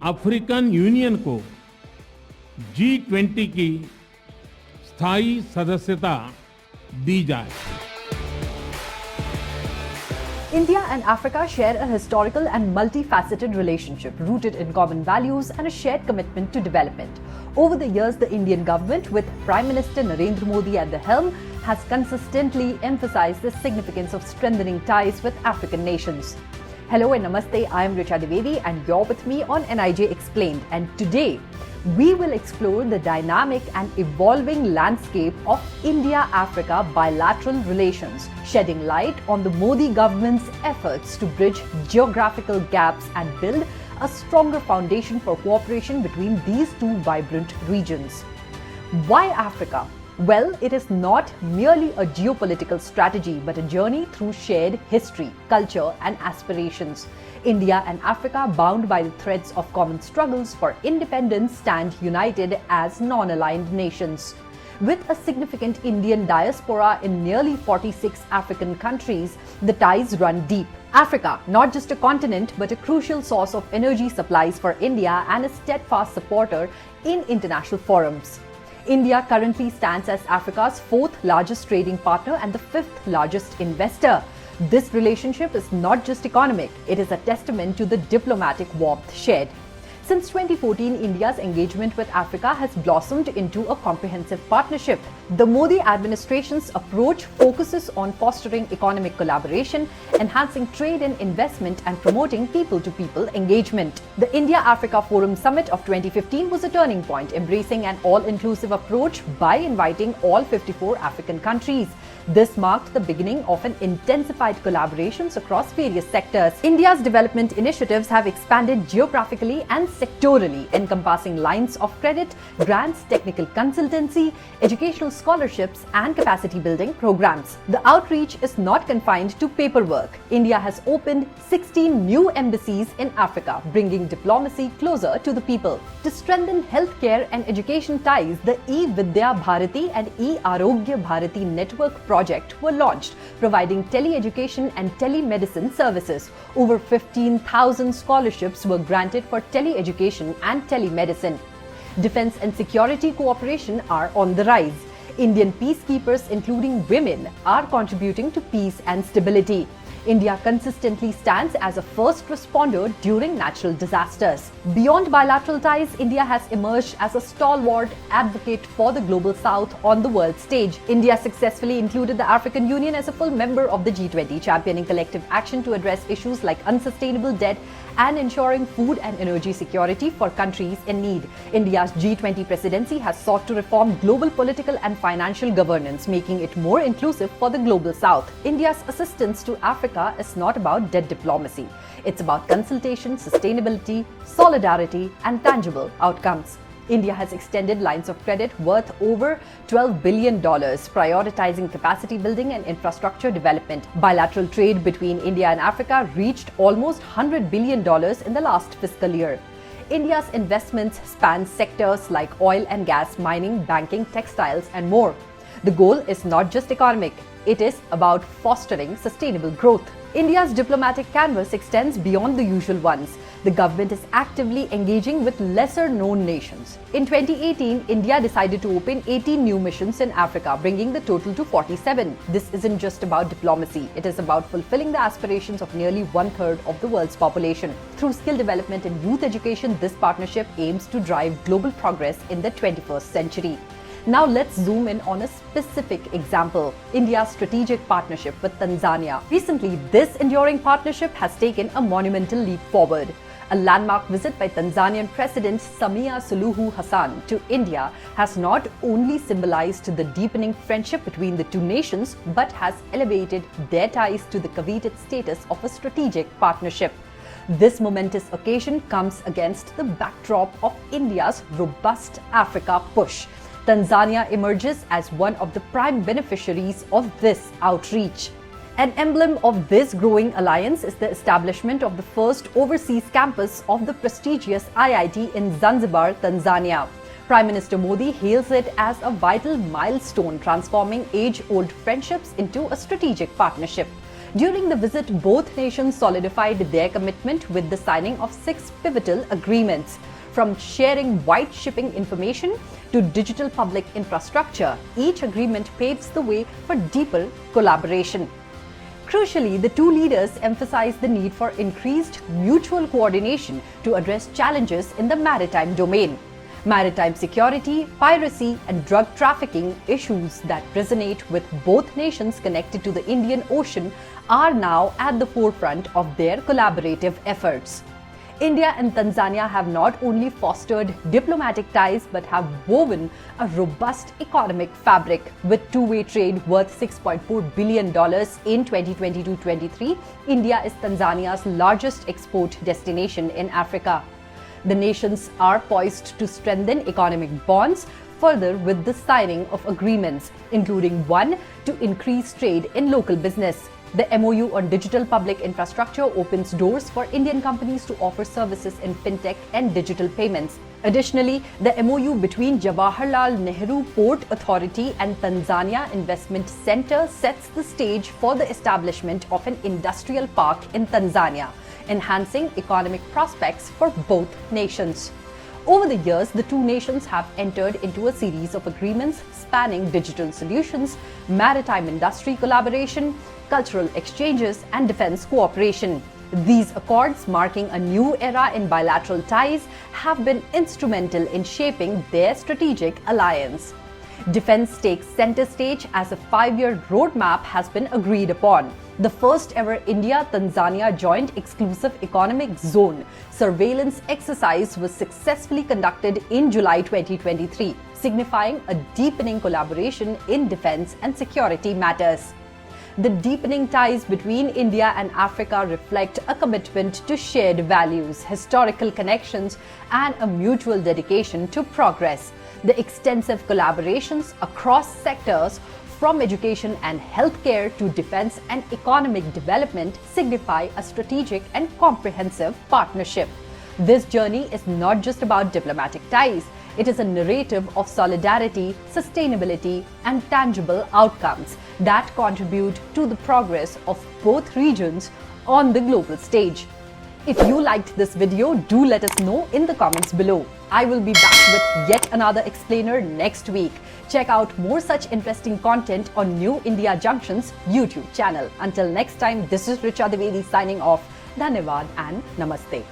African union को G20 की स्थायी सदस्यता दी जाए। India and Africa share a historical and multifaceted relationship rooted in common values and a shared commitment to development. Over the years, the Indian government, with Prime Minister Narendra Modi at the helm, has consistently emphasized the significance of strengthening ties with African nations. Hello and namaste, I am Richa Dwivedi and you're with me on NIJ Explained, and today we will explore the dynamic and evolving landscape of India-Africa bilateral relations, shedding light on the Modi government's efforts to bridge geographical gaps and build a stronger foundation for cooperation between these two vibrant regions. Why Africa? Well, it is not merely a geopolitical strategy but a journey through shared history, culture and aspirations. India and Africa, bound by the threads of common struggles for independence, stand united as non-aligned nations. With a significant Indian diaspora in nearly 46 African countries, the ties run deep. Africa, not just a continent but a crucial source of energy supplies for India and a steadfast supporter in international forums. India currently stands as Africa's fourth largest trading partner and the fifth largest investor. This relationship is not just economic, it is a testament to the diplomatic warmth shared. Since 2014, India's engagement with Africa has blossomed into a comprehensive partnership. The Modi administration's approach focuses on fostering economic collaboration, enhancing trade and investment, and promoting people-to-people engagement. The India-Africa Forum Summit of 2015 was a turning point, embracing an all-inclusive approach by inviting all 54 African countries. This marked the beginning of an intensified collaborations across various sectors. India's development initiatives have expanded geographically and sectorally, encompassing lines of credit, grants, technical consultancy, educational scholarships, and capacity building programs. The outreach is not confined to paperwork. India has opened 16 new embassies in Africa, bringing diplomacy closer to the people. To strengthen healthcare and education ties, the E-Vidya Bharati and E-Arogya Bharati network project were launched, providing tele-education and telemedicine services. Over 15,000 scholarships were granted for tele-education and telemedicine. Defense and security cooperation are on the rise. Indian peacekeepers, including women, are contributing to peace and stability. India consistently stands as a first responder during natural disasters. Beyond bilateral ties, India has emerged as a stalwart advocate for the global south on the world stage. India successfully included the African Union as a full member of the G20, championing collective action to address issues like unsustainable debt and ensuring food and energy security for countries in need. India's G20 presidency has sought to reform global political and financial governance, making it more inclusive for the global south. India's assistance to Africa is not about debt diplomacy. It's about consultation, sustainability, solidarity, and tangible outcomes. India has extended lines of credit worth over $12 billion, prioritizing capacity building and infrastructure development. Bilateral trade between India and Africa reached almost $100 billion in the last fiscal year. India's investments span sectors like oil and gas, mining, banking, textiles, and more. The goal is not just economic, it is about fostering sustainable growth. India's diplomatic canvas extends beyond the usual ones. The government is actively engaging with lesser-known nations. In 2018, India decided to open 18 new missions in Africa, bringing the total to 47. This isn't just about diplomacy. It is about fulfilling the aspirations of nearly one-third of the world's population. Through skill development and youth education, this partnership aims to drive global progress in the 21st century. Now let's zoom in on a specific example, India's strategic partnership with Tanzania. Recently, this enduring partnership has taken a monumental leap forward. A landmark visit by Tanzanian President Samia Suluhu Hassan to India has not only symbolized the deepening friendship between the two nations, but has elevated their ties to the coveted status of a strategic partnership. This momentous occasion comes against the backdrop of India's robust Africa push. Tanzania emerges as one of the prime beneficiaries of this outreach. An emblem of this growing alliance is the establishment of the first overseas campus of the prestigious IIT in Zanzibar, Tanzania. Prime Minister Modi hails it as a vital milestone, transforming age-old friendships into a strategic partnership. During the visit, both nations solidified their commitment with the signing of 6 pivotal agreements. From sharing white shipping information to digital public infrastructure, each agreement paves the way for deeper collaboration. Crucially, the two leaders emphasized the need for increased mutual coordination to address challenges in the maritime domain. Maritime security, piracy, and drug trafficking, issues that resonate with both nations connected to the Indian Ocean, are now at the forefront of their collaborative efforts. India and Tanzania have not only fostered diplomatic ties but have woven a robust economic fabric. With two-way trade worth $6.4 billion in 2022-23, India is Tanzania's largest export destination in Africa. The nations are poised to strengthen economic bonds further with the signing of agreements, including one to increase trade in local business. The MOU on digital public infrastructure opens doors for Indian companies to offer services in fintech and digital payments. Additionally, the MOU between Jawaharlal Nehru Port Authority and Tanzania Investment Center sets the stage for the establishment of an industrial park in Tanzania, enhancing economic prospects for both nations. Over the years, the two nations have entered into a series of agreements spanning digital solutions, maritime industry collaboration, cultural exchanges, and defense cooperation. These accords, marking a new era in bilateral ties, have been instrumental in shaping their strategic alliance. Defense takes center stage as a 5-year roadmap has been agreed upon. The first ever India-Tanzania Joint Exclusive Economic Zone surveillance exercise was successfully conducted in July 2023, signifying a deepening collaboration in defense and security matters. The deepening ties between India and Africa reflect a commitment to shared values, historical connections, and a mutual dedication to progress. The extensive collaborations across sectors, from education and healthcare to defense and economic development, signify a strategic and comprehensive partnership. This journey is not just about diplomatic ties. It is a narrative of solidarity, sustainability, and tangible outcomes that contribute to the progress of both regions on the global stage. If you liked this video, do let us know in the comments below. I will be back with yet another explainer next week. Check out more such interesting content on New India Junction's YouTube channel. Until next time, this is Richa Dwivedi signing off. Dhanyavad and Namaste.